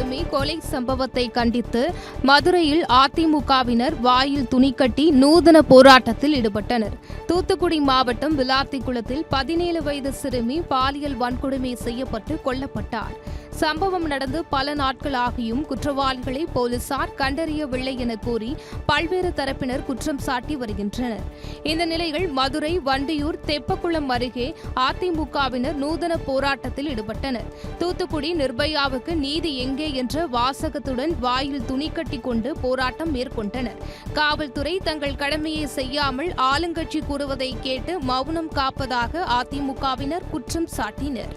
சிறுமி கொலை சம்பவத்தை கண்டித்து மதுரையில் அதிமுகவினர் வாயில் துணி கட்டி நூதன போராட்டத்தில் ஈடுபட்டனர். தூத்துக்குடி மாவட்டம் விளாத்திக்குளத்தில் 17 வயது சிறுமி பாலியல் வன்கொடுமை செய்யப்பட்டு கொல்லப்பட்டார். சம்பவம் நடந்து பல நாட்களாகியும் குற்றவாளிகளை போலீசார் கண்டறியவில்லை என கூறி பல்வேறு தரப்பினர் குற்றம் சாட்டி வருகின்றனர். இந்த நிலையில் மதுரை வண்டியூர் தெப்பக்குளம் அருகே அதிமுகவினர் நூதன போராட்டத்தில் ஈடுபட்டனர். தூத்துக்குடி நிர்பயாவுக்கு நீதி எங்கே என்ற வாசகத்துடன் வாயில் துணி கட்டி கொண்டு போராட்டம் மேற்கொண்டனர். காவல்துறை தங்கள் கடமையை செய்யாமல் ஆளுங்கட்சி கூறுவதை கேட்டு மௌனம் காப்பதாக அதிமுகவினர் குற்றம் சாட்டினர்.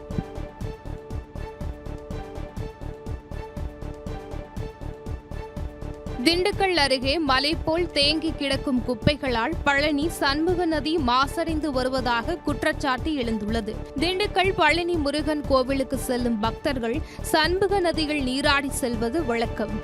திண்டுக்கல் அருகே மலை போல் தேங்கி கிடக்கும் குப்பைகளால் பழனி சண்முக நதி மாசடைந்து வருவதாக குற்றச்சாட்டு எழுந்துள்ளது. திண்டுக்கல் பழனி முருகன் கோவிலுக்கு செல்லும் பக்தர்கள் சண்முக நதியில் நீராடி செல்வது வழக்கம்.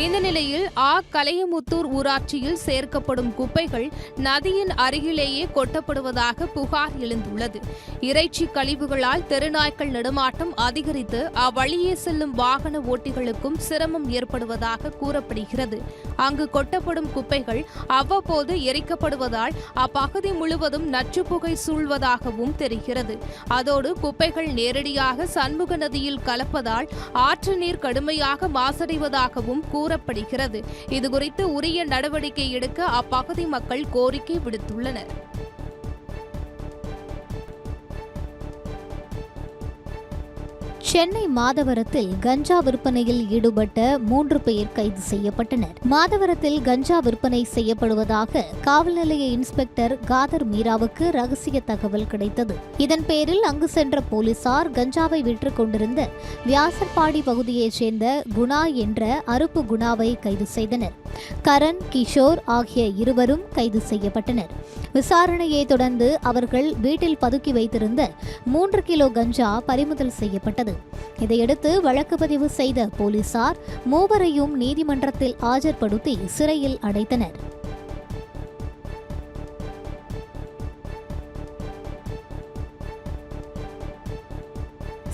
இந்த நிலையில் கலையமுத்தூர் ஊராட்சியில் சேர்க்கப்படும் குப்பைகள் நதியின் அருகிலேயே கொட்டப்படுவதாக புகார் எழுந்துள்ளது. இறைச்சி கழிவுகளால் தெருநாய்க்கள் நடமாட்டம் அதிகரித்து அவ்வழியே செல்லும் வாகன ஓட்டிகளுக்கும் சிரமம் ஏற்படுவதாக கூறப்படுகிறது. அங்கு கொட்டப்படும் குப்பைகள் அவ்வப்போது எரிக்கப்படுவதால் அப்பகுதி முழுவதும் நச்சுப்புகை சூழ்வதாகவும் தெரிகிறது. அதோடு குப்பைகள் நேரடியாக சண்முக நதியில் கலப்பதால் ஆற்று நீர் கடுமையாக மாசடைவதாகவும் கூறப்படுகிறது. இதுகுறித்து உரிய நடவடிக்கை எடுக்க அப்பகுதி மக்கள் கோரிக்கை விடுத்துள்ளனர். சென்னை மாதவரத்தில் கஞ்சா விற்பனையில் ஈடுபட்ட 3 பேர் கைது செய்யப்பட்டனர். மாதவரத்தில் கஞ்சா விற்பனை செய்யப்படுவதாக காவல் நிலைய இன்ஸ்பெக்டர் காதர் மீராவுக்கு ரகசிய தகவல் கிடைத்தது. இதன் பேரில் அங்கு சென்ற போலீசார் கஞ்சாவை விற்றுக் கொண்டிருந்த வியாசர்பாடி பகுதியைச் சேர்ந்த குணா என்ற அருப்பு குணாவை கைது செய்தனர். கரண், கிஷோர் ஆகிய இருவரும் கைது செய்யப்பட்டனர். விசாரணையை தொடர்ந்து அவர்கள் வீட்டில் பதுக்கி வைத்திருந்த 3 கிலோ கஞ்சா பறிமுதல் செய்யப்பட்டது. இதையடுத்து வழக்கு பதிவு செய்த போலீசார் மூவரையும் நீதிமன்றத்தில் ஆஜர்படுத்தி சிறையில் அடைத்தனர்.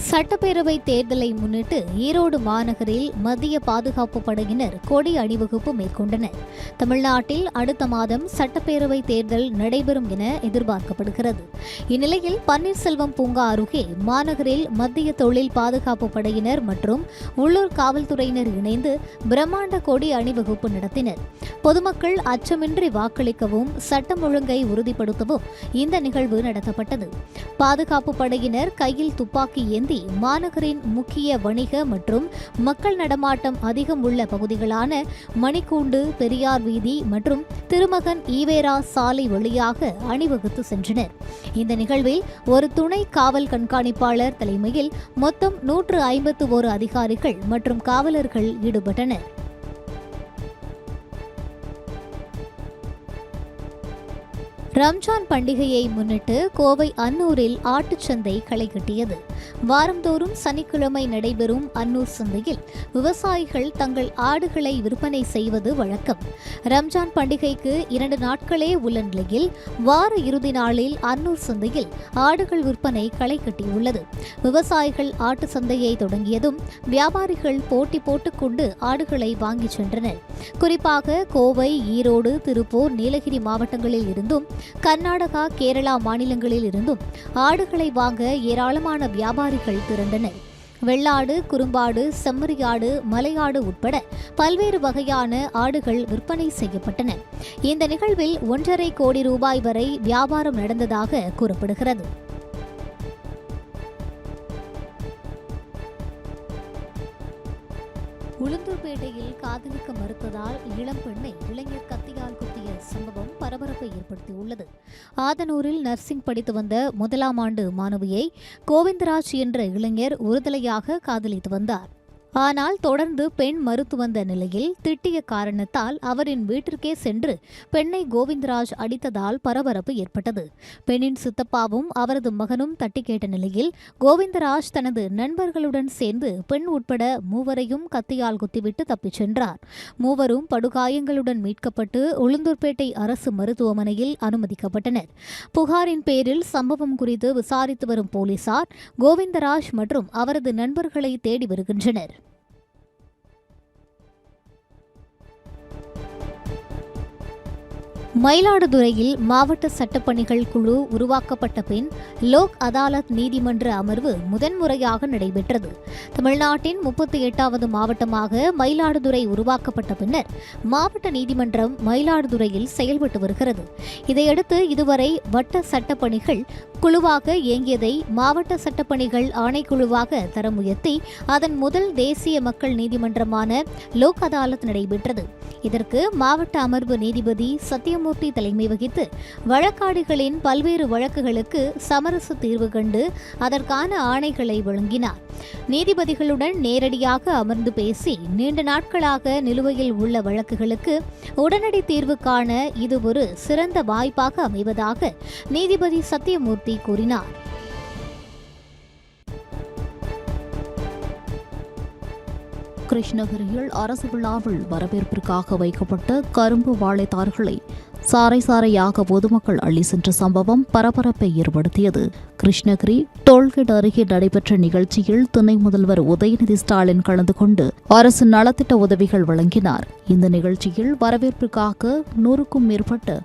சட்டப்பேரவை தேர்தலை முன்னிட்டு ஈரோடு மாநகரில் மத்திய பாதுகாப்பு படையினர் கொடி அணிவகுப்பு மேற்கொண்டனர். தமிழ்நாட்டில் அடுத்த மாதம் சட்டப்பேரவை தேர்தல் நடைபெறும் என எதிர்பார்க்கப்படுகிறது. இந்நிலையில் பன்னீர்செல்வம் பூங்கா அருகே மாநகரில் மத்திய தொழில் பாதுகாப்பு படையினர் மற்றும் உள்ளூர் காவல்துறையினர் இணைந்து பிரம்மாண்ட கொடி அணிவகுப்பு நடத்தினர். பொதுமக்கள் அச்சமின்றி வாக்களிக்கவும் சட்டம் ஒழுங்கை உறுதிப்படுத்தவும் இந்த நிகழ்வு நடத்தப்பட்டது. பாதுகாப்பு படையினர் கையில் துப்பாக்கி ஏந்தி மாநகரின் முக்கிய வணிக மற்றும் மக்கள் நடமாட்டம் அதிகம் உள்ள பகுதிகளான மணிக்கூண்டு, பெரியார் வீதி மற்றும் திருமகன் ஈவேரா சாலை வழியாக அணிவகுத்து சென்றனர். இந்த நிகழ்வில் ஒரு துணை காவல் கண்காணிப்பாளர் தலைமையில் மொத்தம் 151 அதிகாரிகள் மற்றும் காவலர்கள் ஈடுபட்டனர். ரம்ஜான் பண்டிகையை முன்னிட்டு கோவை அன்னூரில் ஆட்டுச்சந்தை களை கட்டியது. வாரந்தோறும் சனிக்கிழமை நடைபெறும் அன்னூர் சந்தையில் விவசாயிகள் தங்கள் ஆடுகளை விற்பனை செய்வது வழக்கம். ரம்ஜான் பண்டிகைக்கு 2 நாட்களே உள்ள நிலையில் வார இறுதி நாளில் அன்னூர் சந்தையில் ஆடுகள் விற்பனை களை கட்டியுள்ளது. விவசாயிகள் ஆட்டு சந்தையை தொடங்கியதும் வியாபாரிகள் போட்டி போட்டுக்கொண்டு ஆடுகளை வாங்கிச் சென்றனர். குறிப்பாக கோவை, ஈரோடு, திருப்பூர், நீலகிரி மாவட்டங்களில் இருந்தும் கர்நாடகா, கேரளா மாநிலங்களில் இருந்தும் ஆடுகளை வாங்க ஏராளமான வியாபாரிகள் திரண்டனர். வெள்ளாடு, குறும்பாடு, செம்மறியாடு, மலையாடு உட்பட பல்வேறு வகையான ஆடுகள் விற்பனை செய்யப்பட்டன. இந்த நிகழ்வில் 1.5 கோடி ரூபாய் வரை வியாபாரம் நடந்ததாக கூறப்படுகிறது. உளுந்தூர்பேட்டையில் காதலிக்க மறுத்ததால் இளம் பெண்ணை இளைஞர் கத்தியால் குத்திய சம்பவம் பரபரப்பை ஏற்படுத்தியுள்ளது. ஆதனூரில் நர்சிங் படித்து வந்த 1ஆம் ஆண்டு மாணவியை கோவிந்தராஜ் என்ற இளைஞர் ஒருதலையாக காதலித்து வந்தார். ஆனால் தொடர்ந்து பெண் மறுத்து வந்த நிலையில் திட்டிய காரணத்தால் அவரின் வீட்டிற்கே சென்று பெண்ணை கோவிந்தராஜ் அடித்ததால் பரபரப்பு ஏற்பட்டது. பெண்ணின் சித்தப்பாவும் அவரது மகனும் தட்டி கேட்ட நிலையில் கோவிந்தராஜ் தனது நண்பர்களுடன் சேர்ந்து பெண் உட்பட மூவரையும் கத்தியால் குத்திவிட்டு தப்பிச் சென்றார். மூவரும் படுகாயங்களுடன் மீட்கப்பட்டு உளுந்தூர்பேட்டை அரசு மருத்துவமனையில் அனுமதிக்கப்பட்டனர். புகாரின் பேரில் சம்பவம் குறித்து விசாரித்து வரும் போலீசார் கோவிந்தராஜ் மற்றும் அவரது நண்பர்களை தேடி வருகின்றனர். மயிலாடுதுறையில் மாவட்ட சட்டப்பணிகள் குழு உருவாக்கப்பட்ட பின் லோக் அதாலத் நீதிமன்ற அமர்வு முதன்முறையாக நடைபெற்றது. தமிழ்நாட்டின் 38வது மாவட்டமாக மயிலாடுதுறை உருவாக்கப்பட்ட பின்னர் மாவட்ட நீதிமன்றம் மயிலாடுதுறையில் செயல்பட்டு வருகிறது. இதையடுத்து இதுவரை வட்ட சட்டப்பணிகள் குழுவாக இயங்கியதை மாவட்ட சட்டப்பணிகள் ஆணைக்குழுவாக தரம் உயர்த்தி அதன் முதல் தேசிய மக்கள் நீதிமன்றமான லோக் அதாலத் நடைபெற்றது. இதற்கு மாவட்ட அமர்வு நீதிபதி சத்தியமூர்த்தி தலைமை வகித்து வழக்காடிகளின் பல்வேறு வழக்குகளுக்கு சமரச தீர்வு கண்டு அதற்கான ஆணைகளை வழங்கினார். நீதிபதிகளுடன் நேரடியாக அமர்ந்து பேசி நீண்ட நாட்களாக நிலுவையில் உள்ள வழக்குகளுக்கு உடனடி தீர்வு காண இது ஒரு சிறந்த வாய்ப்பாக அமைவதாக நீதிபதி சத்தியமூர்த்தி கூறினார். கிருஷ்ணகிரியில் அரசு விழாவில் வரவேற்பிற்காக வைக்கப்பட்ட கரும்பு வாழைத்தார்களை சாறை சாறையாக பொதுமக்கள் அள்ளி சென்ற சம்பவம் பரபரப்பை ஏற்படுத்தியது. கிருஷ்ணகிரி டோல்கேட் அருகே நடைபெற்ற நிகழ்ச்சியில் துணை முதல்வர் உதயநிதி ஸ்டாலின் கலந்து கொண்டு அரசு நலத்திட்ட உதவிகள் வழங்கினார். இந்த நிகழ்ச்சியில் வரவேற்பிற்காக 100க்கும் மேற்பட்ட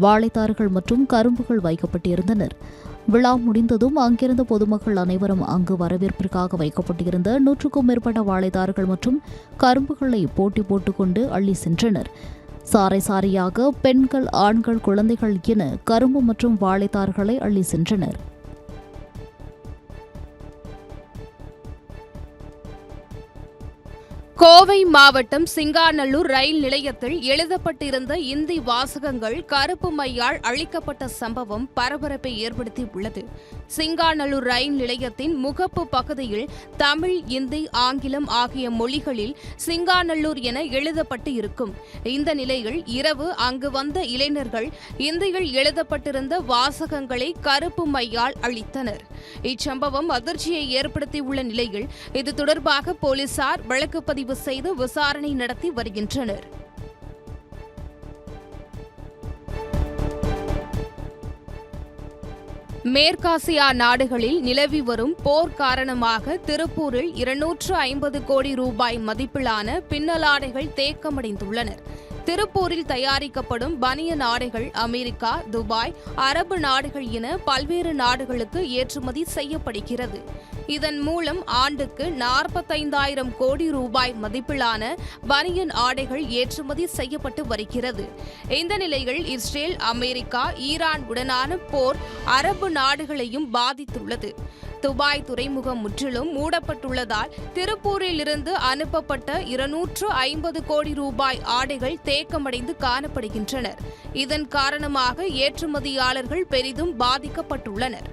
வாழைத்தார்கள் மற்றும் கரும்புகள் வைக்கப்பட்டிருந்தனர். விழா முடிந்ததும் அங்கிருந்த பொதுமக்கள் அனைவரும் அங்கு வரவேற்பிற்காக வைக்கப்பட்டிருந்த 100க்கும் மேற்பட்ட வாழைத்தார்கள் மற்றும் கரும்புகளை போட்டி போட்டுக்கொண்டு அள்ளி சென்றனர். சாறை சாறையாக பெண்கள், ஆண்கள், குழந்தைகள் என கரும்பு மற்றும் வாழைத்தார்களை அள்ளி சென்றனர். கோவை மாவட்டம் சிங்காநல்லூர் ரயில் நிலையத்தில் எழுதப்பட்டிருந்த இந்தி வாசகங்கள் கருப்பு மையால் அழிக்கப்பட்ட சம்பவம் பரபரப்பை ஏற்படுத்தியுள்ளது. சிங்காநல்லூர் ரயில் நிலையத்தின் முகப்பு பகுதியில் தமிழ், இந்தி, ஆங்கிலம் ஆகிய மொழிகளில் சிங்காநல்லூர் என எழுதப்பட்டு இருக்கும். இந்த நிலையில் இரவு அங்கு வந்த இளைஞர்கள் இந்தியில் எழுதப்பட்டிருந்த வாசகங்களை கருப்பு மையால் அழித்தனர். இச்சம்பவம் அதிர்ச்சியை ஏற்படுத்தியுள்ள நிலையில் இது தொடர்பாக போலீசார் வழக்கு பதிவு செய்து விசாரணை நடத்தி வருகின்றனர். மேற்காசியா நாடுகளில் நிலவி வரும் போர் காரணமாக திருப்பூரில் 250 கோடி ரூபாய் மதிப்பிலான பின்னலாடைகள் தேக்கமடைந்துள்ளனர். திருப்பூரில் தயாரிக்கப்படும் பனியன் ஆடைகள் அமெரிக்கா, துபாய், அரபு நாடுகள் என பல்வேறு நாடுகளுக்கு ஏற்றுமதி செய்யப்படுகிறது. இதன் மூலம் ஆண்டுக்கு 45,000 கோடி ரூபாய் மதிப்பிலான பனியன் ஆடைகள் ஏற்றுமதி செய்யப்பட்டு வருகிறது. இந்த நிலையில் இஸ்ரேல், அமெரிக்கா, ஈரான் உடனான போர் அரபு நாடுகளையும் பாதித்துள்ளது. துபாய் துறைமுகம் முற்றிலும் மூடப்பட்டுள்ளதால் திருப்பூரில் இருந்து அனுப்பப்பட்ட 250 கோடி ரூபாய் ஆடைகள் தேக்கமடைந்து காணப்படுகின்றனர். இதன் காரணமாக ஏற்றுமதியாளர்கள் பெரிதும் பாதிக்கப்பட்டுள்ளனர்.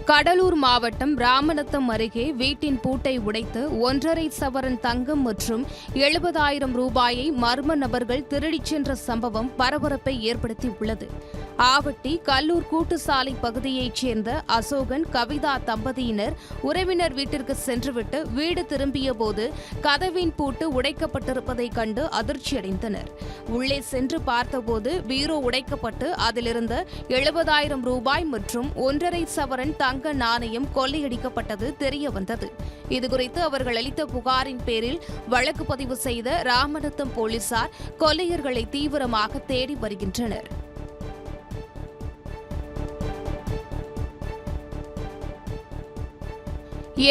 கடலூர் மாவட்டம் ராமநத்தம் அருகே வீட்டின் பூட்டை உடைத்து 1.5 சவரன் தங்கம் மற்றும் 70,000 ரூபாயை மர்ம நபர்கள் திருடிச் சென்ற சம்பவம் பரபரப்பை ஏற்படுத்தியுள்ளது. ஆவட்டி கல்லூர் கூட்டுசாலை பகுதியைச் சேர்ந்த அசோகன், கவிதா தம்பதியினர் உறவினர் வீட்டிற்கு சென்றுவிட்டு வீடு திரும்பிய போது கதவின் பூட்டு உடைக்கப்பட்டிருப்பதைக் கண்டு அதிர்ச்சியடைந்தனர். உள்ளே சென்று பார்த்தபோது பீரோ உடைக்கப்பட்டு அதிலிருந்த 70,000 ரூபாய் மற்றும் 1.5 சவரன் தங்க நாணயம் கொள்ளையடிக்கப்பட்டது தெரியவந்தது. இதுகுறித்து அவர்கள் அளித்த புகாரின் பேரில் வழக்கு பதிவு செய்த ராமநத்தம் போலீசார் கொள்ளையர்களை தீவிரமாக தேடி வருகின்றனர்.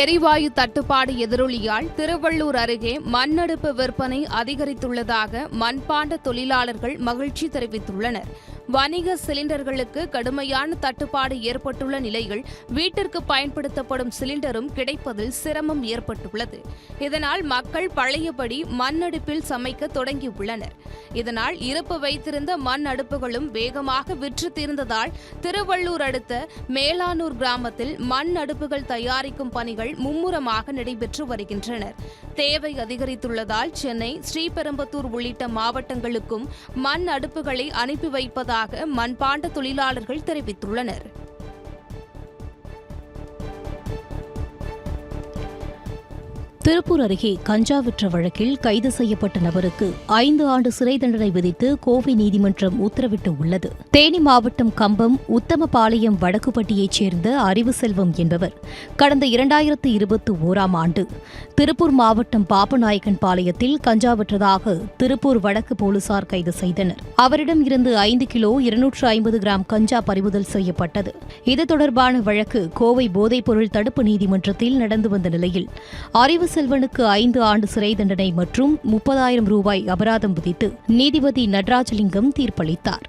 எரிவாயு தட்டுப்பாடு எதிரொலியால் திருவள்ளூர் அருகே மண்ணடுப்பு விற்பனை அதிகரித்துள்ளதாக மண்பாண்ட தொழிலாளர்கள் மகிழ்ச்சி தெரிவித்துள்ளனர். வணிக சிலிண்டர்களுக்கு கடுமையான தட்டுப்பாடு ஏற்பட்டுள்ள நிலையில் வீட்டிற்கு பயன்படுத்தப்படும் சிலிண்டரும் கிடைப்பதில் சிரமம் ஏற்பட்டுள்ளது. இதனால் மக்கள் பழையபடி மண் அடுப்பில் சமைக்க தொடங்கியுள்ளனர். இதனால் இருப்பு வைத்திருந்த மண் அடுப்புகளும் வேகமாக விற்று தீர்ந்ததால் திருவள்ளூர் அடுத்த மேலானூர் கிராமத்தில் மண் அடுப்புகள் தயாரிக்கும் பணிகள் மும்முரமாக நடைபெற்று வருகின்றனர். தேவை அதிகரித்துள்ளதால் சென்னை, ஸ்ரீபெரும்புதூர் உள்ளிட்ட மாவட்டங்களுக்கும் மண் அடுப்புகளை அனுப்பி வைப்பதாக மண்பாண்ட தொழிலாளர்கள் தெரிவித்துள்ளனர். திருப்பூர் அருகே கஞ்சா விற்ற வழக்கில் கைது செய்யப்பட்ட நபருக்கு 5 ஆண்டு சிறை தண்டனை விதித்து கோவை நீதிமன்றம் உத்தரவிட்டு உள்ளது. தேனி மாவட்டம் கம்பம் உத்தமபாளையம் வடக்குப்பட்டியைச் சேர்ந்த அறிவுசெல்வம் என்பவர் கடந்த 2021ஆம் ஆண்டு திருப்பூர் மாவட்டம் பாப்பநாயக்கன் பாளையத்தில் கஞ்சா விற்றதாக திருப்பூர் வடக்கு போலீசார் கைது செய்தனர். அவரிடம் இருந்து 5 கிலோ 250 கிராம் கஞ்சா பறிமுதல் செய்யப்பட்டது. இது தொடர்பான வழக்கு கோவை போதைப்பொருள் தடுப்பு நீதிமன்றத்தில் நடந்து வந்த நிலையில் அறிவுசெல்வனுக்கு 5 ஆண்டு சிறை தண்டனை மற்றும் 30,000 ரூபாய் அபராதம் விதித்து நீதிபதி நடராஜலிங்கம் தீர்ப்பளித்தார்.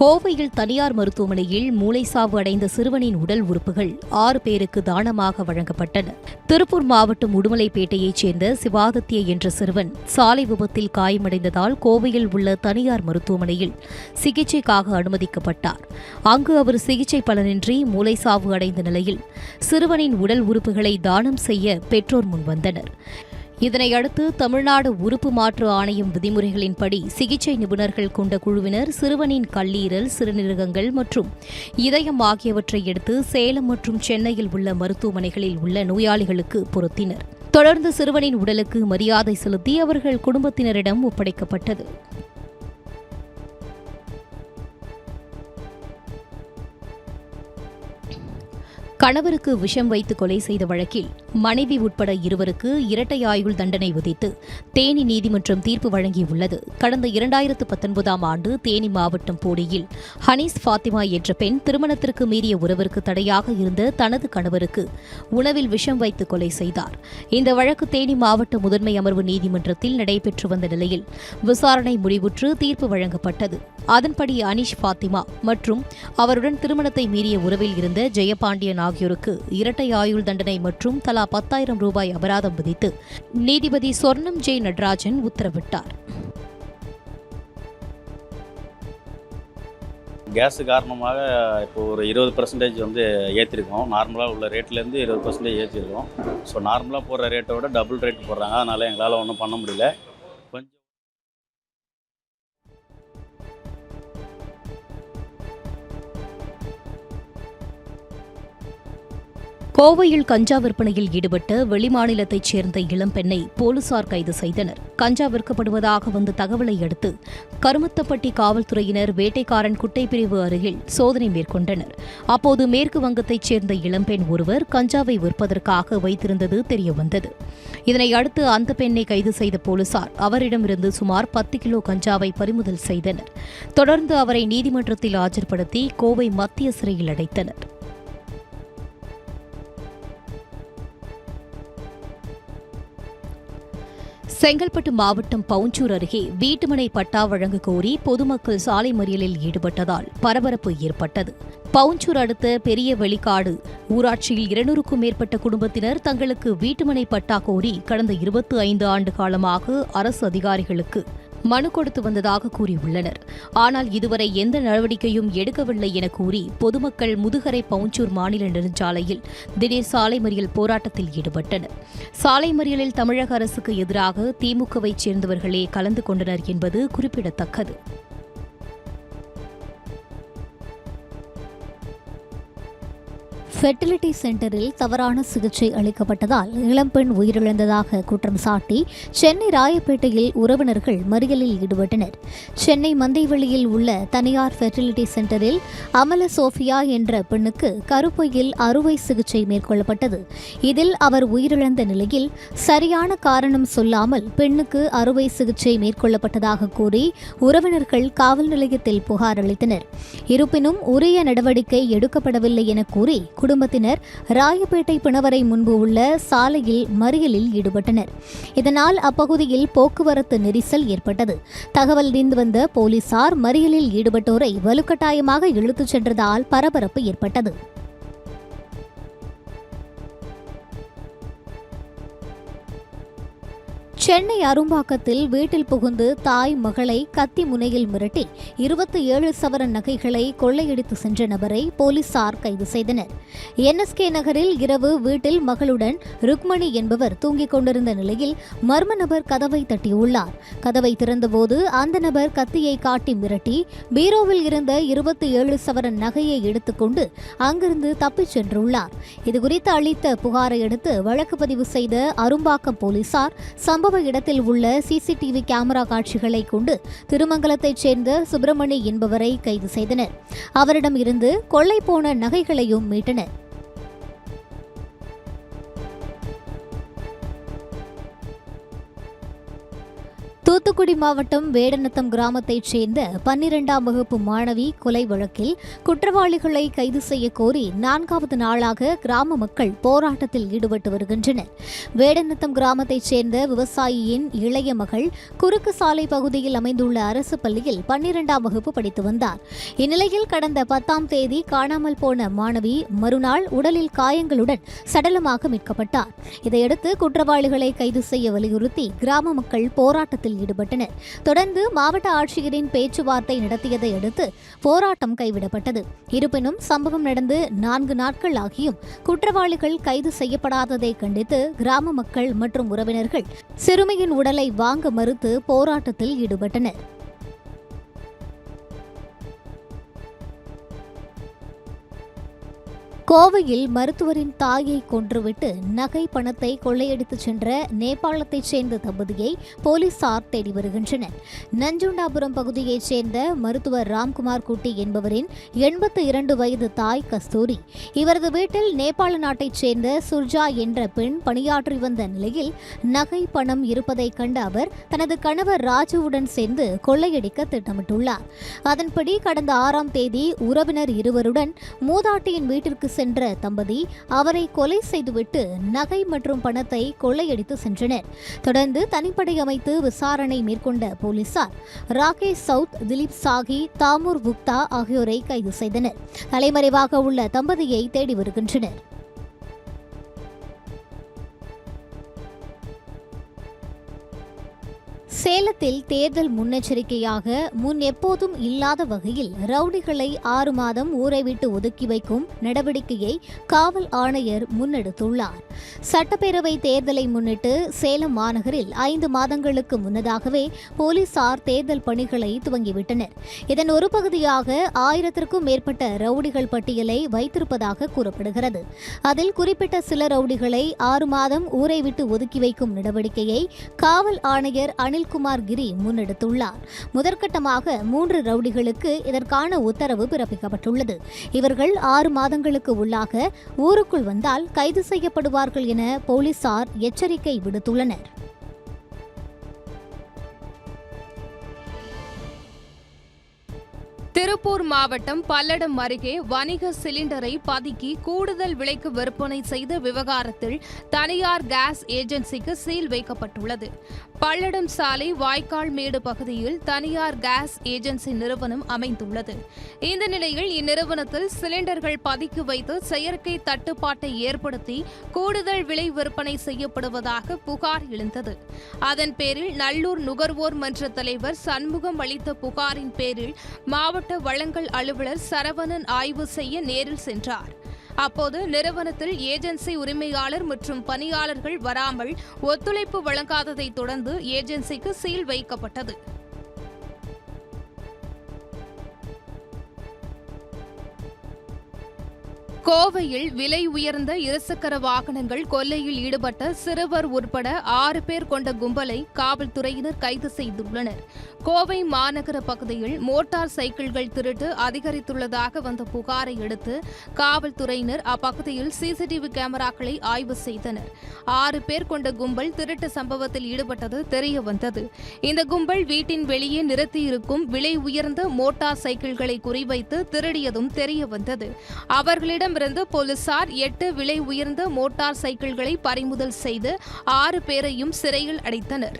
கோவையில் தனியார் மருத்துவமனையில் மூளைசாவு அடைந்த சிறுவனின் உடல் உறுப்புகள் 6 பேருக்கு தானமாக வழங்கப்பட்டன. திருப்பூர் மாவட்டம் உடுமலைப்பேட்டையைச் சேர்ந்த சிவாதித்ய என்ற சிறுவன் சாலை விபத்தில் காயமடைந்ததால் கோவையில் உள்ள தனியார் மருத்துவமனையில் சிகிச்சைக்காக அனுமதிக்கப்பட்டார். அங்கு அவர் சிகிச்சை பலனின்றி மூளைசாவு அடைந்த நிலையில் சிறுவனின் உடல் உறுப்புகளை தானம் செய்ய பெற்றோர் முன்வந்தனர். இதனையடுத்து தமிழ்நாடு உறுப்பு மாற்று ஆணையம் விதிமுறைகளின்படி சிகிச்சை நிபுணர்கள் கொண்ட குழுவினர் சிறுவனின் கல்லீரல், சிறுநீரகங்கள் மற்றும் இதயம் ஆகியவற்றை எடுத்து சேலம் மற்றும் சென்னையில் உள்ள மருத்துவமனைகளில் உள்ள நோயாளிகளுக்கு பொருத்தினர். தொடர்ந்து சிறுவனின் உடலுக்கு மரியாதை செலுத்தி அவர்கள் குடும்பத்தினரிடம் ஒப்படைக்கப்பட்டது. கணவருக்கு விஷம் வைத்து கொலை செய்த வழக்கில் மனைவி உட்பட 2 இரட்டை ஆயுள் தண்டனை விதித்து தேனி நீதிமன்றம் தீர்ப்பு வழங்கியுள்ளது. கடந்த 2019ஆம் ஆண்டு தேனி மாவட்டம் போடியில் ஹனீஸ் ஃபாத்திமா என்ற பெண் திருமணத்திற்கு மீறிய உறவிற்கு தடையாக இருந்த தனது கணவருக்கு உணவில் விஷம் வைத்து கொலை செய்தார். இந்த வழக்கு தேனி மாவட்ட முதன்மை அமர்வு நீதிமன்றத்தில் நடைபெற்று வந்த நிலையில் விசாரணை முடிவுற்று தீர்ப்பு வழங்கப்பட்டது. அதன்படி அனீஷ் ஃபாத்திமா மற்றும் அவருடன் திருமணத்தை மீறிய உறவில் இருந்த ஜெயபாண்டியன் ஆகியோருக்கு இரட்டை ஆயுள் தண்டனை மற்றும் தலா 10,000 ரூபாய் அபராதம் விதித்து நீதிபதி சொர்ணம் ஜே நடராஜன் உத்தரவிட்டார். கேஸ் காரணமாக இப்போ ஒரு 20% ஏற்றிருக்கோம். நார்மலாக உள்ள ரேட்லேருந்து 20% ஏற்றிருக்கோம். ஸோ நார்மலாக போடுற ரேட்டை விட டபுள் ரேட் போடுறாங்க. அதனால் எங்களால் ஒன்றும் பண்ண முடியல. கொஞ்சம் கோவையில் கஞ்சா விற்பனையில் ஈடுபட்ட வெளிமாநிலத்தைச் சேர்ந்த இளம்பெண்ணை போலீசார் கைது செய்தனர். கஞ்சா விற்கப்படுவதாக வந்த தகவலை அடுத்து கருமத்தப்பட்டி காவல்துறையினர் வேட்டைக்காரன் குட்டைப்பிரிவு அருகில் சோதனை மேற்கொண்டனர். அப்போது மேற்கு வங்கத்தைச் சேர்ந்த இளம்பெண் ஒருவர் கஞ்சாவை விற்பதற்காக வைத்திருந்தது தெரியவந்தது. இதனை அடுத்து அந்த பெண்ணை கைது செய்த போலீசார் அவரிடமிருந்து சுமார் 10 கிலோ கஞ்சாவை பறிமுதல் செய்தனர். தொடர்ந்து அவரை நீதிமன்றத்தில் ஆஜர்படுத்தி கோவை மத்திய சிறையில் அடைத்தனர். செங்கல்பட்டு மாவட்டம் பவுஞ்சூர் அருகே வீட்டுமனை பட்டா வழங்க கோரி பொதுமக்கள் சாலை மறியலில் ஈடுபட்டதால் பரபரப்பு ஏற்பட்டது. பவுஞ்சூர் அடுத்த பெரிய வெளிக்காடு ஊராட்சியில் 200க்கும் மேற்பட்ட குடும்பத்தினர் தங்களுக்கு வீட்டுமனை பட்டா கோரி கடந்த 25 ஆண்டு காலமாக அரசு அதிகாரிகளுக்கு மனு கொடுத்து வந்ததாக கூறியுள்ளனர். ஆனால் இதுவரை எந்த நடவடிக்கையும் எடுக்கவில்லை என கூறி பொதுமக்கள் முதுகரை பவுஞ்சூர் மாநில நெடுஞ்சாலையில் திடீர் சாலை மறியல் போராட்டத்தில் ஈடுபட்டனர். சாலை மறியலில் தமிழக அரசுக்கு எதிராக திமுகவைச் சேர்ந்தவர்களே கலந்து கொண்டனர் என்பது குறிப்பிடத்தக்கது. ஃபெர்டிலிட்டி சென்டரில் தவறான சிகிச்சை அளிக்கப்பட்டதால் இளம்பெண் உயிரிழந்ததாக குற்றம் சாட்டி சென்னை ராயப்பேட்டையில் உறவினர்கள் மறியலில் ஈடுபட்டனர். சென்னை மந்தைவெளியில் உள்ள தனியார் ஃபெர்டிலிட்டி சென்டரில் அமல சோஃபியா என்ற பெண்ணுக்கு கருப்பையில் அறுவை சிகிச்சை மேற்கொள்ளப்பட்டது. இதில் அவர் உயிரிழந்த நிலையில் சரியான காரணம் சொல்லாமல் பெண்ணுக்கு அறுவை சிகிச்சை மேற்கொள்ளப்பட்டதாக கூறி உறவினர்கள் காவல் நிலையத்தில் புகார் அளித்தனர். இருப்பினும் உரிய நடவடிக்கை எடுக்கப்படவில்லை என கூறி குடும்பத்தினர் ராயப்பேட்டை பிணவரை முன்பு உள்ள சாலையில் மறியலில் ஈடுபட்டனர். இதனால் அப்பகுதியில் போக்குவரத்து நெரிசல் ஏற்பட்டது. தகவல் அறிந்து வந்த போலீசார் மறியலில் ஈடுபட்டோரை வலுக்கட்டாயமாக இழுத்துச் சென்றதால் பரபரப்பு ஏற்பட்டது. சென்னை அரும்பாக்கத்தில் வீட்டில் புகுந்து தாய் மகளை கத்தி முனையில் மிரட்டி 27 சவரன் நகைகளை கொள்ளையடித்து சென்ற நபரை போலீசார் கைது செய்தனர். NSK நகரில் இரவு வீட்டில் மகளுடன் ருக்மணி என்பவர் தூங்கிக் கொண்டிருந்த நிலையில் மர்ம நபர் கதவை தட்டியுள்ளார். கதவை திறந்தபோது அந்த நபர் கத்தியை காட்டி மிரட்டி பீரோவில் இருந்த 27 சவரன் நகையை எடுத்துக்கொண்டு அங்கிருந்து தப்பிச் சென்றுள்ளார். இதுகுறித்து அளித்த புகாரை அடுத்து வழக்கு பதிவு செய்த அரும்பாக்கம் போலீசார் சம்பவ இடத்தில் உள்ள CCTV கேமரா காட்சிகளை கொண்டு திருமங்கலத்தைச் சேர்ந்த சுப்பிரமணி என்பவரை கைது செய்தனர். அவரிடம் இருந்து கொள்ளை போன நகைகளையும் மீட்டனர். தூத்துக்குடி மாவட்டம் வேடநத்தம் கிராமத்தைச் சேர்ந்த 12ஆம் வகுப்பு மாணவி கொலை வழக்கில் குற்றவாளிகளை கைது செய்ய கோரி 4வது நாளாக கிராம மக்கள் போராட்டத்தில் ஈடுபட்டு வருகின்றனர். வேடநத்தம் கிராமத்தைச் சேர்ந்த விவசாயியின் இளைய மகள் குறுக்கு சாலை பகுதியில் அமைந்துள்ள அரசு பள்ளியில் 12ஆம் வகுப்பு படித்து வந்தார். இந்நிலையில் கடந்த 10ஆம் தேதி காணாமல் போன மாணவி மறுநாள் உடலில் காயங்களுடன் சடலமாக மீட்கப்பட்டார். இதையடுத்து குற்றவாளிகளை கைது செய்ய வலியுறுத்தி கிராம மக்கள் போராட்டத்தில் ஈடுபட்டனர். தொடர்ந்து மாவட்ட ஆட்சியரின் பேச்சுவார்த்தை நடத்தியதை அடுத்து போராட்டம் கைவிடப்பட்டது. இருப்பினும் சம்பவம் நடந்து 4 நாட்கள் ஆகியும் குற்றவாளிகள் கைது செய்யப்படாததை கண்டித்து கிராம மக்கள் மற்றும் உறவினர்கள் சிறுமியின் உடலை வாங்க மறுத்து போராட்டத்தில் ஈடுபட்டனர். கோவையில் மருத்துவரின் தாயை கொன்றுவிட்டு நகை பணத்தை கொள்ளையடித்துச் சென்ற நேபாளத்தைச் சேர்ந்த தம்பதியை போலீசார் தேடி வருகின்றனர். நஞ்சுண்டாபுரம் பகுதியைச் சேர்ந்த மருத்துவர் ராம்குமார் குட்டி என்பவரின் 82 வயது தாய் கஸ்தூரி. இவரது வீட்டில் நேபாள நாட்டைச் சேர்ந்த சுர்ஜா என்ற பெண் பணியாற்றி வந்த நிலையில் நகை பணம் இருப்பதை கண்ட அவர் தனது கணவர் ராஜுவுடன் சேர்ந்து கொள்ளையடிக்க திட்டமிட்டுள்ளார். அதன்படி கடந்த 6ஆம் தேதி உறவினர் இருவருடன் மூதாட்டியின் வீட்டிற்கு சென்ற தம்பதி அவரை கொலை செய்துவிட்டு நகை மற்றும் பணத்தை கொள்ளையடித்து சென்றனர். தொடர்ந்து தனிப்படை அமைத்து விசாரணை மேற்கொண்ட போலீசார் ராகேஷ் சவுத், திலீப் சாகி, தாமூர் குப்தா ஆகியோரை கைது செய்தனர். தலைமறைவாக உள்ள தம்பதியை தேடி வருகின்றனர். சேலத்தில் தேர்தல் முன்னெச்சரிக்கையாக முன் எப்போதும் இல்லாத வகையில் ரவுடிகளை 6 மாதம் ஊரை விட்டு ஒதுக்கி வைக்கும் நடவடிக்கையை காவல் ஆணையர் முன்னெடுத்துள்ளார். சட்டப்பேரவை தேர்தலை முன்னிட்டு சேலம் மாநகரில் 5 மாதங்களுக்கு முன்னதாகவே போலீசார் தேர்தல் பணிகளை துவங்கிவிட்டனர். இதன் ஒரு பகுதியாக 1000க்கும் மேற்பட்ட ரவுடிகள் பட்டியலை வைத்திருப்பதாக கூறப்படுகிறது. அதில் குறிப்பிட்ட சில ரவுடிகளை 6 மாதம் ஊரை விட்டு ஒதுக்கி வைக்கும் நடவடிக்கையை காவல் ஆணையர் அனில்குமார் கிரி முன்னெடுத்துள்ளார். முதற்கட்டமாக 3 ரவுடிகளுக்கு இதற்கான உத்தரவு பிறப்பிக்கப்பட்டுள்ளது. இவர்கள் 6 மாதங்களுக்கு உள்ளாக ஊருக்குள் வந்தால் கைது செய்யப்படுவார்கள் என போலீசார் எச்சரிக்கை விடுத்துள்ளனர். திருப்பூர் மாவட்டம் பல்லடம் அருகே வணிக சிலிண்டரை பதுக்கி கூடுதல் விலைக்கு விற்பனை செய்த விவகாரத்தில் தனியார் கேஸ் ஏஜென்சிக்கு சீல் வைக்கப்பட்டுள்ளது. பல்லடம் சாலை வாய்க்கால் மேடு பகுதியில் தனியார் கேஸ் ஏஜென்சி நிறுவனம் அமைந்துள்ளது. இந்த நிலையில் இந்நிறுவனத்தில் சிலிண்டர்கள் பதுக்கி வைத்து செயற்கை தட்டுப்பாட்டை ஏற்படுத்தி கூடுதல் விலை விற்பனை செய்யப்படுவதாக புகார் எழுந்தது. அதன் பேரில் நல்லூர் நுகர்வோர் மன்ற தலைவர் சண்முகம் அளித்த புகாரின் பேரில் மாவட்ட வழங்கல் அலுவலர் சரவணன் ஆய்வு செய்ய நேரில் சென்றார். அப்போது நிறுவனத்தில் ஏஜென்சி உரிமையாளர் மற்றும் பணியாளர்கள் வராமல் ஒத்துழைப்பு வழங்காததை தொடர்ந்து ஏஜென்சிக்கு சீல் வைக்கப்பட்டது. கோவையில் விலை உயர்ந்த இருசக்கர வாகனங்கள் கொள்ளையில் ஈடுபட்ட சிறுவர் உட்பட 6 பேர் கொண்ட கும்பலை காவல்துறையினர் கைது செய்துள்ளனர். கோவை மாநகர பகுதியில் மோட்டார் சைக்கிள்கள் திருட்டு அதிகரித்துள்ளதாக வந்த புகாரை அடுத்து காவல்துறையினர் அப்பகுதியில் CCTV கேமராக்களை ஆய்வு செய்தனர். 6 பேர் கொண்ட கும்பல் திருட்டு சம்பவத்தில் ஈடுபட்டது தெரியவந்தது. இந்த கும்பல் வீட்டின் வெளியே நிறுத்தியிருக்கும் விலை உயர்ந்த மோட்டார் சைக்கிள்களை குறிவைத்து திருடியதும் தெரியவந்தது. அவர்களிடம் போலீசார் 8 விலை உயர்ந்த மோட்டார் சைக்கிள்களை பறிமுதல் செய்து 6 பேரையும் சிறையில் அடைத்தனர்.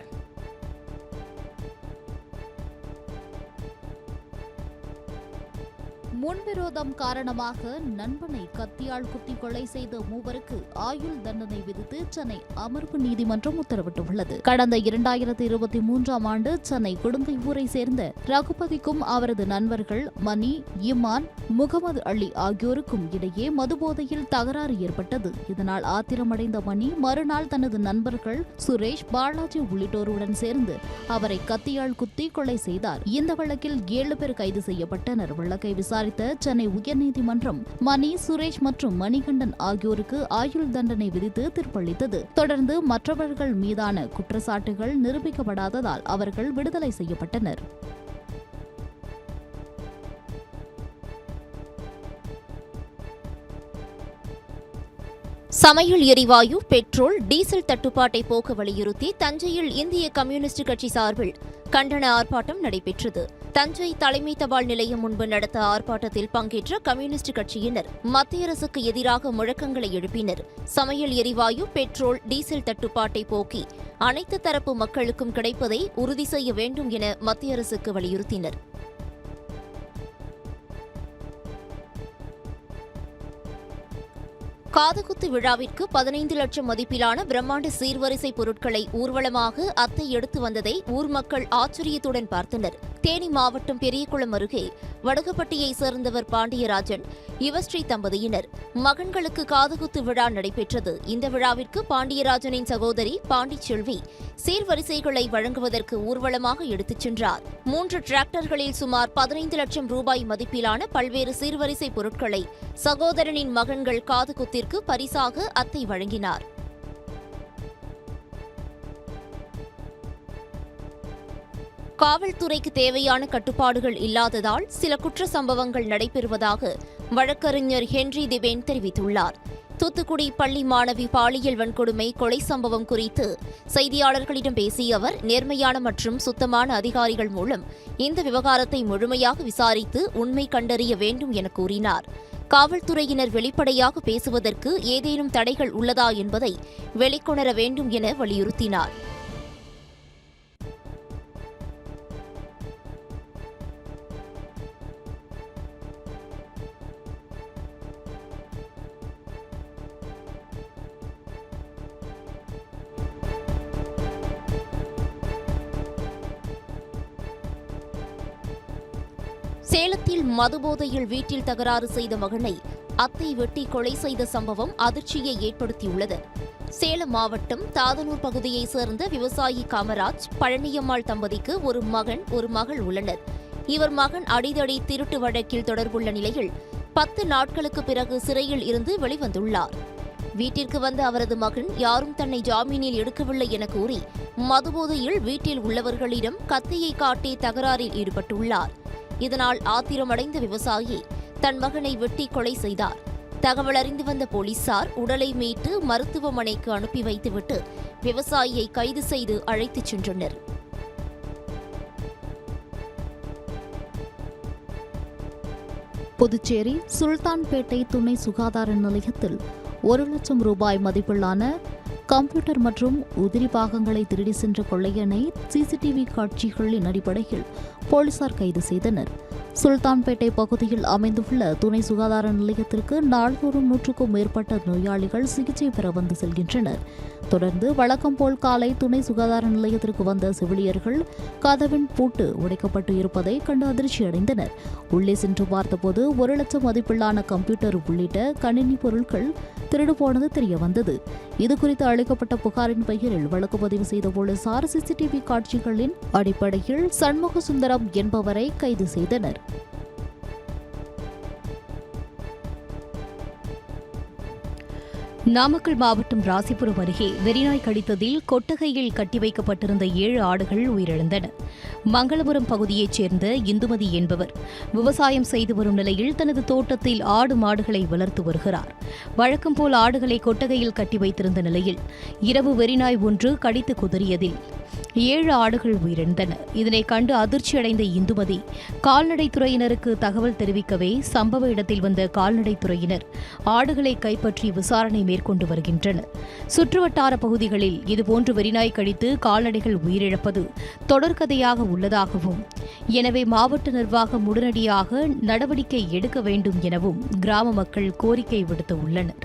முன்விரோதம் காரணமாக நண்பனை கத்தியால் குத்தி கொலை செய்த மூவருக்கு ஆயுள் தண்டனை விதித்து சென்னை அமர்வு நீதிமன்றம் உத்தரவிட்டுள்ளது. கடந்த 2023ஆம் ஆண்டு சென்னை கொடுங்கையூரை சேர்ந்த ரகுபதிக்கும் அவரது நண்பர்கள் மணி, இமான், முகமது அலி ஆகியோருக்கும் இடையே மதுபோதையில் தகராறு ஏற்பட்டது. இதனால் ஆத்திரமடைந்த மணி மறுநாள் தனது நண்பர்கள் சுரேஷ், பாலாஜி உள்ளிட்டோருடன் சேர்ந்து அவரை கத்தியால் குத்தி கொலை செய்தார். இந்த வழக்கில் 7 பேர் கைது செய்யப்பட்டனர். வழக்கை விசாரித்த சென்னை உயர்நீதிமன்றம் மணி, சுரேஷ் மற்றும் மணிகண்டன் ஆகியோருக்கு ஆயுள் தண்டனை விதித்து தீர்ப்பளித்தது. தொடர்ந்து மற்றவர்கள் மீதான குற்றச்சாட்டுகள் நிரூபிக்கப்படாததால் அவர்கள் விடுதலை செய்யப்பட்டனர். சமையல் எரிவாயு, பெட்ரோல், டீசல் தட்டுப்பாட்டை போக்க வலியுறுத்தி தஞ்சையில் இந்திய கம்யூனிஸ்ட் கட்சி சார்பில் கண்டன ஆர்ப்பாட்டம் நடைபெற்றது. தஞ்சை தலைமை தபால் நிலையம் முன்பு நடத்த ஆர்ப்பாட்டத்தில் பங்கேற்ற கம்யூனிஸ்ட் கட்சியினர் மத்திய அரசுக்கு எதிராக முழக்கங்களை எழுப்பினர். சமையல் எரிவாயு, பெட்ரோல், டீசல் தட்டுப்பாட்டை போக்கி அனைத்து தரப்பு மக்களுக்கும் கிடைப்பதை உறுதி செய்ய வேண்டும் என மத்திய அரசுக்கு வலியுறுத்தினர். காதுகுத்து விழாவிற்கு 15 லட்சம் மதிப்பிலான பிரம்மாண்ட சீர்வரிசை பொருட்களை ஊர்வலமாக அத்தை எடுத்து வந்ததை ஊர் மக்கள் ஆச்சரியத்துடன் பார்த்தனர். தேனி மாவட்டம் பெரியகுளம் அருகே வடுகப்பட்டியை சேர்ந்தவர் பாண்டியராஜன், யுவஸ்ரீ தம்பதியினர் மகன்களுக்கு காதுகுத்து விழா நடைபெற்றது. இந்த விழாவிற்கு பாண்டியராஜனின் சகோதரி பாண்டிச்செல்வி சீர்வரிசைகளை வழங்குவதற்கு ஊர்வலமாக எடுத்துச் சென்றார். 3 டிராக்டர்களில் சுமார் 15 லட்சம் ரூபாய் மதிப்பிலான பல்வேறு சீர்வரிசை பொருட்களை சகோதரனின் மகன்கள் காதுகுத்திற்கு பரிசாக அத்தை வழங்கினார். காவல்துறைக்கு தேவையான கட்டுப்பாடுகள் இல்லாததால் சில குற்ற சம்பவங்கள் நடைபெறுவதாக வழக்கறிஞர் ஹென்றி திபேன் தெரிவித்துள்ளார். தூத்துக்குடி பள்ளி மாணவி பாலியல் வன்கொடுமை கொலை சம்பவம் குறித்து செய்தியாளர்களிடம் பேசிய அவர், நேர்மையான மற்றும் சுத்தமான அதிகாரிகள் மூலம் இந்த விவகாரத்தை முழுமையாக விசாரித்து உண்மை கண்டறிய வேண்டும் என கூறினார். காவல்துறையினர் வெளிப்படையாக பேசுவதற்கு ஏதேனும் தடைகள் உள்ளதா என்பதை வெளிக்கொணர வேண்டும் என வலியுறுத்தினார். சேலத்தில் மதுபோதையில் வீட்டில் தகராறு செய்த மகனை அத்தை வெட்டி கொலை செய்த சம்பவம் அதிர்ச்சியை ஏற்படுத்தியுள்ளது. சேலம் மாவட்டம் தாதனூர் பகுதியைச் சேர்ந்த விவசாயி காமராஜ், பழனியம்மாள் தம்பதிக்கு ஒரு மகன், ஒரு மகள் உள்ளனர். இவர் மகன் அடிதடி திருட்டு வழக்கில் தொடர்புள்ள நிலையில் 10 நாட்களுக்கு பிறகு சிறையில் இருந்து வெளிவந்துள்ளார். வீட்டிற்கு வந்த அவரது மகன் யாரும் தன்னை ஜாமீனில் எடுக்கவில்லை என கூறி மதுபோதையில் வீட்டில் உள்ளவர்களிடம் கத்தியை காட்டி தகராறில் ஈடுபட்டுள்ளார். இதனால் ஆத்திரமடைந்த விவசாயி தன் மகனை வெட்டி கொலை செய்தார். தகவல் அறிந்து வந்த போலீசார் உடலை மீட்டு மருத்துவமனைக்கு அனுப்பி வைத்துவிட்டு விவசாயியை கைது செய்து அழைத்துச் சென்றனர். புதுச்சேரி சுல்தான்பேட்டை துணை சுகாதார நிலையத்தில் 1 லட்சம் ரூபாய் மதிப்பிலான கம்ப்யூட்டர் மற்றும் உதிரி பாகங்களை திருடி சென்ற கொள்ளையனை சிசிடிவி காட்சிகளின் அடிப்படையில் போலீசார் கைது செய்தனர். சுல்தான்பேட்டை பகுதியில் அமைந்துள்ள துணை சுகாதார நிலையத்திற்கு நாள்தோறும் 100க்கும் மேற்பட்ட நோயாளிகள் சிகிச்சை பெற வந்து செல்கின்றனர். தொடர்ந்து வழக்கம் போல் காலை துணை சுகாதார நிலையத்திற்கு வந்த செவிலியர்கள் கதவின் பூட்டு உடைக்கப்பட்டு இருப்பதை கண்டு அதிர்ச்சியடைந்தனர். உள்ளே சென்று பார்த்தபோது 1 லட்சம் மதிப்பிலான கம்ப்யூட்டர் உள்ளிட்ட கணினி பொருட்கள் திருடு போனது தெரிய வந்தது. இதுகுறித்து அளிக்கப்பட்ட புகாரின் பெயரில் வழக்கு பதிவு செய்த போலீசார் சிசிடிவி காட்சிகளின் அடிப்படையில் சண்முக சுந்தரம் என்பவரை கைது செய்தனர். நாமக்கல் மாவட்டம் ராசிபுரம் அருகே வெறிநாய் கடித்ததில் கொட்டகையில் கட்டி வைக்கப்பட்டிருந்த 7 ஆடுகள் உயிரிழந்தன. மங்களபுரம் பகுதியைச் சேர்ந்த இந்துமதி என்பவர் விவசாயம் செய்து வரும் நிலையில் தனது தோட்டத்தில் ஆடு மாடுகளை வளர்த்து வருகிறார். வழக்கம்போல் ஆடுகளை கொட்டகையில் கட்டி வைத்திருந்த நிலையில் இரவு வெறிநாய் ஒன்று கடித்து குதறியதில் 7 ஆடுகள் உயிரிழந்தன. இதனை கண்டு அதிர்ச்சியடைந்த இந்துமதி கால்நடைத்துறையினருக்கு தகவல் தெரிவிக்கவே சம்பவ இடத்தில் வந்த கால்நடைத்துறையினர் ஆடுகளை கைப்பற்றி விசாரணை மேற்கொண்டு வருகின்றனர். சுற்றுவட்டார பகுதிகளில் இதுபோன்று வெறிநாய் கடித்து கால்நடைகள் உயிரிழப்பது தொடர்கதையாக உள்ளதாகவும், எனவே மாவட்ட நிர்வாகம் உடனடியாக நடவடிக்கை எடுக்க வேண்டும் எனவும் கிராம மக்கள் கோரிக்கை விடுத்துள்ளனர்.